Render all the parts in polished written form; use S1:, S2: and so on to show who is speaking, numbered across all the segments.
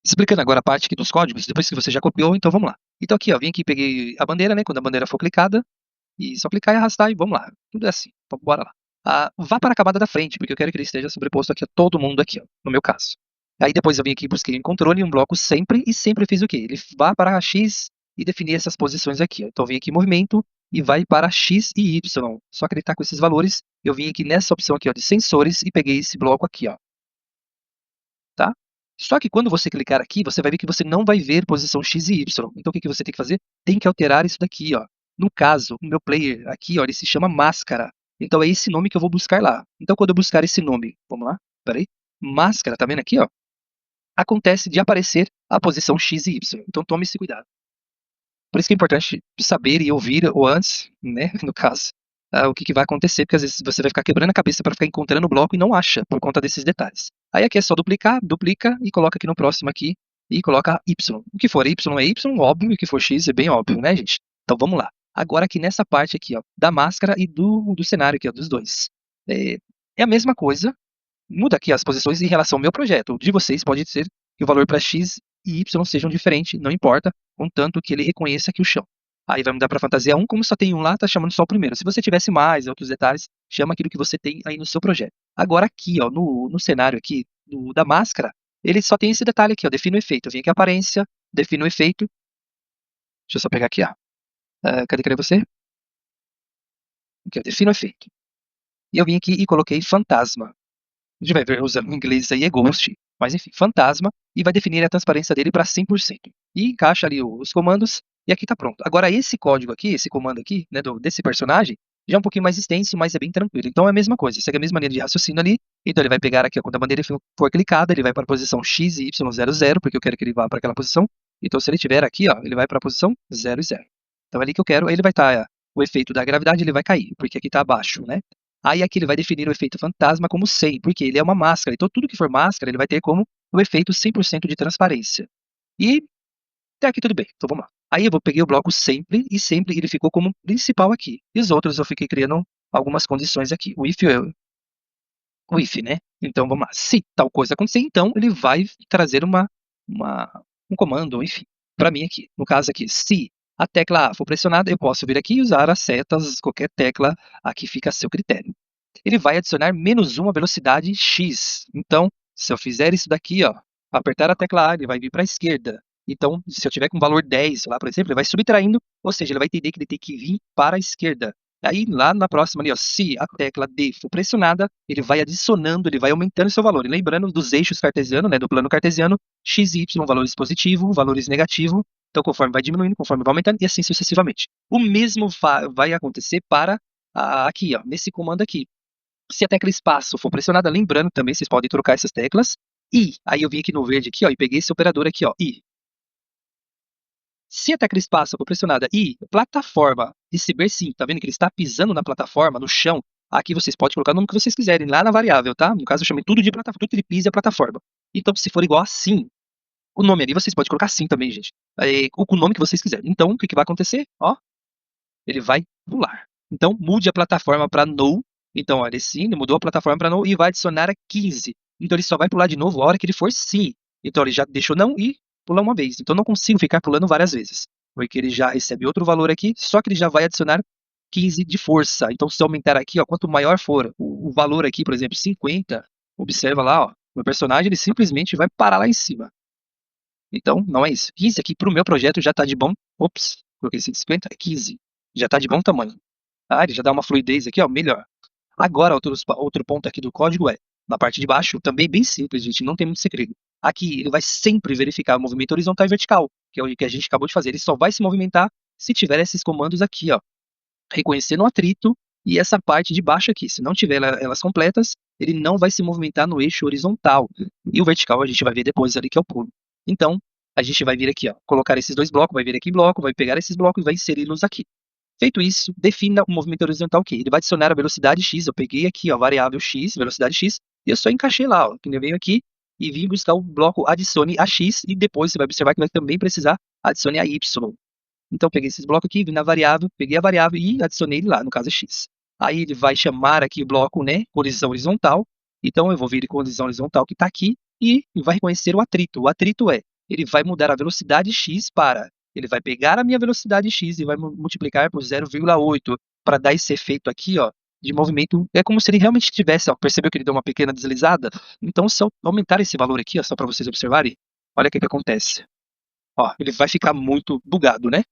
S1: Explicando agora a parte aqui dos códigos, depois que você já copiou, então vamos lá. Então aqui, ó, vim aqui, peguei a bandeira, né? Quando a bandeira for clicada, e só clicar e arrastar e vamos lá. Tudo é assim, então bora lá. Vá para a camada da frente, porque eu quero que ele esteja sobreposto aqui a todo mundo aqui, ó, no meu caso. Aí depois eu vim aqui, busquei um controle, um bloco sempre, e sempre fiz o quê? Ele vá para X e definir essas posições aqui, ó. Então eu vim aqui em movimento e vai para X e Y. Só que ele está com esses valores, eu vim aqui nessa opção aqui, ó, de sensores e peguei esse bloco aqui, ó. Tá? Só que quando você clicar aqui, você vai ver que você não vai ver posição X e Y. Então o que você tem que fazer? Tem que alterar isso daqui, ó. No caso, o meu player aqui, ó, ele se chama máscara. Então é esse nome que eu vou buscar lá. Então quando eu buscar esse nome, vamos lá, peraí, máscara, tá vendo aqui, ó? Acontece de aparecer a posição X e Y. Então tome esse cuidado. Por isso que é importante saber e ouvir o antes, né, no caso, o que vai acontecer, porque às vezes você vai ficar quebrando a cabeça para ficar encontrando o bloco e não acha, por conta desses detalhes. Aí aqui é só duplicar, duplica e coloca aqui no próximo aqui, e coloca Y. O que for Y é Y, óbvio, e o que for X é bem óbvio, né, gente? Então vamos lá. Agora aqui nessa parte aqui, ó, da máscara e do cenário aqui, ó, dos dois. É a mesma coisa, muda aqui as posições em relação ao meu projeto. O de vocês pode ser que o valor para X e Y sejam diferentes, não importa, contanto que ele reconheça aqui o chão. Aí vai mudar para fantasia 1, como só tem um lá, tá chamando só o primeiro. Se você tivesse mais outros detalhes, chama aquilo que você tem aí no seu projeto. Agora aqui, ó, no cenário aqui da máscara, ele só tem esse detalhe aqui, ó, define o efeito. Eu vim aqui aparência, define o efeito. Deixa eu só pegar aqui, ó. Cadê você? Aqui, ó, define o efeito. E eu vim aqui e coloquei fantasma. A gente vai ver usando em inglês aí é Ghost, mas enfim, fantasma, e vai definir a transparência dele para 100%. E encaixa ali os comandos, e aqui está pronto. Agora esse código aqui, esse comando aqui, né, desse personagem, já é um pouquinho mais extenso, mas é bem tranquilo. Então é a mesma coisa, segue a mesma linha de raciocínio ali, então ele vai pegar aqui, ó, quando a bandeira for clicada, ele vai para a posição X e Y00, porque eu quero que ele vá para aquela posição. Então se ele estiver aqui, ó, ele vai para a posição 0 e 0. Então é ali que eu quero, ele vai estar, o efeito da gravidade ele vai cair, porque aqui está abaixo, né? Aí aqui ele vai definir o efeito fantasma como 100, porque ele é uma máscara. Então tudo que for máscara, ele vai ter como o efeito 100% de transparência. E até aqui tudo bem. Então vamos lá. Aí eu peguei o bloco sempre, e sempre ele ficou como principal aqui. E os outros eu fiquei criando algumas condições aqui. O if, né? Então vamos lá. Se tal coisa acontecer, então ele vai trazer um comando, enfim, para mim aqui. No caso aqui, se a tecla A for pressionada, eu posso vir aqui e usar as setas, qualquer tecla, aqui fica a seu critério. Ele vai adicionar -1 à velocidade x. Então, se eu fizer isso daqui, ó, apertar a tecla A, ele vai vir para a esquerda. Então, se eu tiver com valor 10 lá, por exemplo, ele vai subtraindo, ou seja, ele vai entender que ele tem que vir para a esquerda. Aí, lá na próxima, ali, ó, se a tecla D for pressionada, ele vai adicionando, ele vai aumentando seu valor. E lembrando dos eixos cartesianos, né, do plano cartesiano, x e y, valores positivos, valores negativos. Então, conforme vai diminuindo, conforme vai aumentando, e assim sucessivamente. O mesmo vai acontecer para aqui, ó, nesse comando aqui. Se a tecla espaço for pressionada, lembrando também, vocês podem trocar essas teclas. E, aí eu vim aqui no verde aqui, ó, e peguei esse operador aqui, ó, I. Se a tecla espaço for pressionada e plataforma receber sim, tá vendo que ele está pisando na plataforma, no chão, aqui vocês podem colocar o nome que vocês quiserem, lá na variável, tá? No caso eu chamei tudo de plataforma, tudo que ele pisa é plataforma. Então se for igual a sim, o nome ali vocês podem colocar sim também, gente. O nome que vocês quiserem. Então o que vai acontecer? Ó, ele vai pular. Então mude a plataforma para no. Então olha, sim, ele mudou a plataforma para no e vai adicionar a 15. Então ele só vai pular de novo a hora que ele for sim. Então ele já deixou não e pula uma vez. Então não consigo ficar pulando várias vezes. Porque ele já recebe outro valor aqui, só que ele já vai adicionar 15 de força. Então se aumentar aqui, ó, quanto maior for o valor aqui, por exemplo, 50, observa lá, ó, o meu personagem ele simplesmente vai parar lá em cima. Então não é isso. 15 aqui para o meu projeto já está de bom. Ops, coloquei 150, é 15. Já está de bom tamanho. Ele já dá uma fluidez aqui, ó, melhor. Agora, outro ponto aqui do código é, na parte de baixo, também bem simples, gente, não tem muito segredo. Aqui, ele vai sempre verificar o movimento horizontal e vertical, que é o que a gente acabou de fazer. Ele só vai se movimentar se tiver esses comandos aqui, ó, reconhecendo o atrito e essa parte de baixo aqui. Se não tiver elas completas, ele não vai se movimentar no eixo horizontal. E o vertical a gente vai ver depois ali, que é o pulo. Então, a gente vai vir aqui, ó, colocar esses dois blocos, vai vir aqui em bloco, vai pegar esses blocos e vai inseri-los aqui. Feito isso, defina o movimento horizontal que ele vai adicionar a velocidade x. Eu peguei aqui a variável x, velocidade x, e eu só encaixei lá, ó, que eu venho aqui e vim buscar o bloco adicione a x, e depois você vai observar que vai também precisar adicione a y. Então peguei esses blocos aqui, vim na variável, peguei a variável e adicionei ele lá, no caso é x. Aí ele vai chamar aqui o bloco, né, colisão horizontal. Então eu vou vir colisão horizontal que está aqui e vai reconhecer o atrito. O atrito é ele vai mudar a velocidade x para... Ele vai pegar a minha velocidade x e vai multiplicar por 0,8 para dar esse efeito aqui, ó, de movimento. É como se ele realmente tivesse, ó, percebeu que ele deu uma pequena deslizada? Então, se eu aumentar esse valor aqui, ó, só para vocês observarem, olha o que acontece. Ó, ele vai ficar muito bugado, né?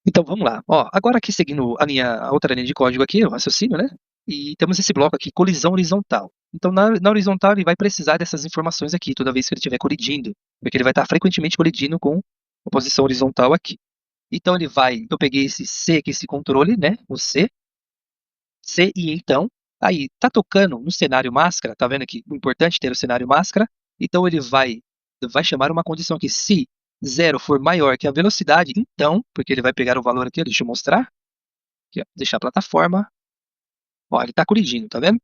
S1: Então, vamos lá. Ó, agora aqui seguindo a outra linha de código aqui, o raciocínio, né? E temos esse bloco aqui, colisão horizontal. Então, na horizontal, ele vai precisar dessas informações aqui, toda vez que ele estiver colidindo, porque ele vai estar frequentemente colidindo com a posição horizontal aqui. Então, eu peguei esse C aqui, esse controle, né? O C e então, aí, tá tocando no cenário máscara, tá vendo aqui? O importante é ter o cenário máscara. Então, ele vai chamar uma condição aqui, se 0 for maior que a velocidade, então, porque ele vai pegar o valor aqui, deixa eu mostrar, aqui, ó, deixar a plataforma, ó, ele está colidindo, tá vendo?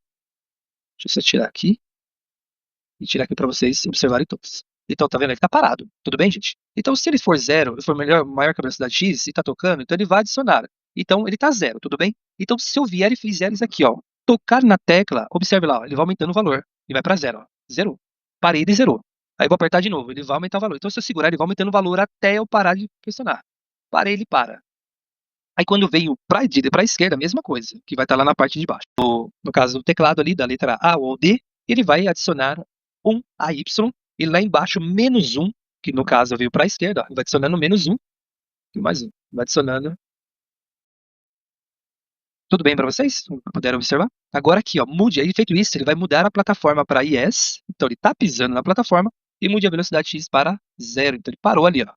S1: Deixa eu só tirar aqui, e tirar aqui para vocês observarem todos. Então, tá vendo? Ele está parado, tudo bem, gente? Então, se ele for 0, for maior que a velocidade x, e está tocando, então ele vai adicionar. Então, ele está 0, tudo bem? Então, se eu vier e fizer isso aqui, ó, tocar na tecla, observe lá, ó, ele vai aumentando o valor, e vai para 0, ó, zerou. Parei, ele zerou. Aí eu vou apertar de novo, ele vai aumentar o valor. Então, se eu segurar, ele vai aumentando o valor até eu parar de pressionar. Parei, ele para. Aí quando veio para a esquerda, a mesma coisa, que vai estar lá na parte de baixo. No caso do teclado ali, da letra A ou D, ele vai adicionar 1 a Y, e lá embaixo menos 1, que no caso veio para a esquerda, ó, vai adicionando menos 1, e mais 1. Vai adicionando. Tudo bem para vocês? Puderam observar? Agora aqui, ó, mude, aí feito isso, ele vai mudar a plataforma para IS, então ele está pisando na plataforma, e mude a velocidade X para 0, então ele parou ali, ó,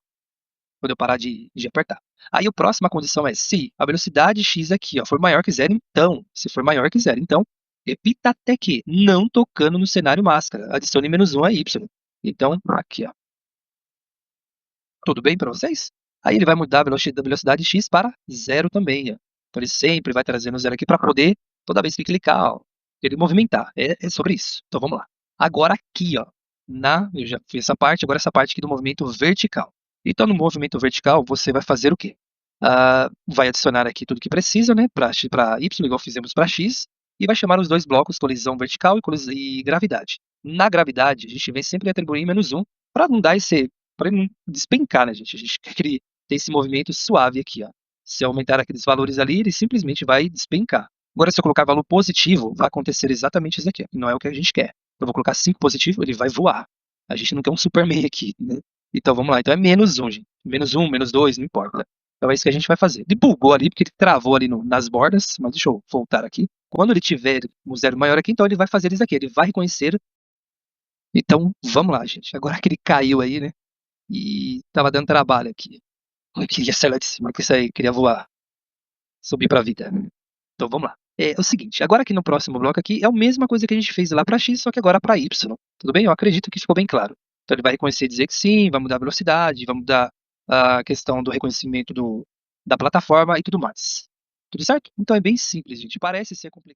S1: quando eu parar de apertar. Aí a próxima condição é se a velocidade x aqui, ó, for maior que 0, então, se for maior que 0, então, repita até que, não tocando no cenário máscara, adicione menos 1 a y. Então, aqui, ó. Tudo bem para vocês? Aí ele vai mudar a velocidade x para 0 também, ó. Então ele sempre vai trazendo 0 aqui para poder, toda vez que clicar, ó, ele movimentar. É sobre isso. Então vamos lá. Agora aqui, ó, eu já fiz essa parte, agora essa parte aqui do movimento vertical. Então, no movimento vertical, você vai fazer o quê? Vai adicionar aqui tudo que precisa, né, para y, igual fizemos para x, e vai chamar os dois blocos, colisão vertical e gravidade. Na gravidade, a gente vem sempre atribuir menos 1, para não dar para ele não despencar, né, gente? A gente quer que ele tenha esse movimento suave aqui, ó. Se eu aumentar aqueles valores ali, ele simplesmente vai despencar. Agora, se eu colocar valor positivo, vai acontecer exatamente isso aqui, ó, que não é o que a gente quer. Eu vou colocar 5 positivo, ele vai voar. A gente não quer um Superman aqui, né? Então vamos lá, então é menos 1, gente. Menos 1, menos 2, não importa. Então é isso que a gente vai fazer. Ele bugou ali, porque ele travou ali nas bordas, mas deixa eu voltar aqui. Quando ele tiver um zero maior aqui, então ele vai fazer isso aqui, ele vai reconhecer. Então vamos lá, gente. Agora que ele caiu aí, né? E tava dando trabalho aqui. Eu queria sair lá de cima, que isso aí, queria voar. Subir pra vida. Então vamos lá. É o seguinte, agora aqui no próximo bloco aqui é a mesma coisa que a gente fez lá para x, só que agora para y. Tudo bem? Eu acredito que ficou bem claro. Então ele vai reconhecer e dizer que sim, vai mudar a velocidade, vai mudar a questão do reconhecimento da plataforma e tudo mais. Tudo certo? Então é bem simples, gente. Parece ser complicado.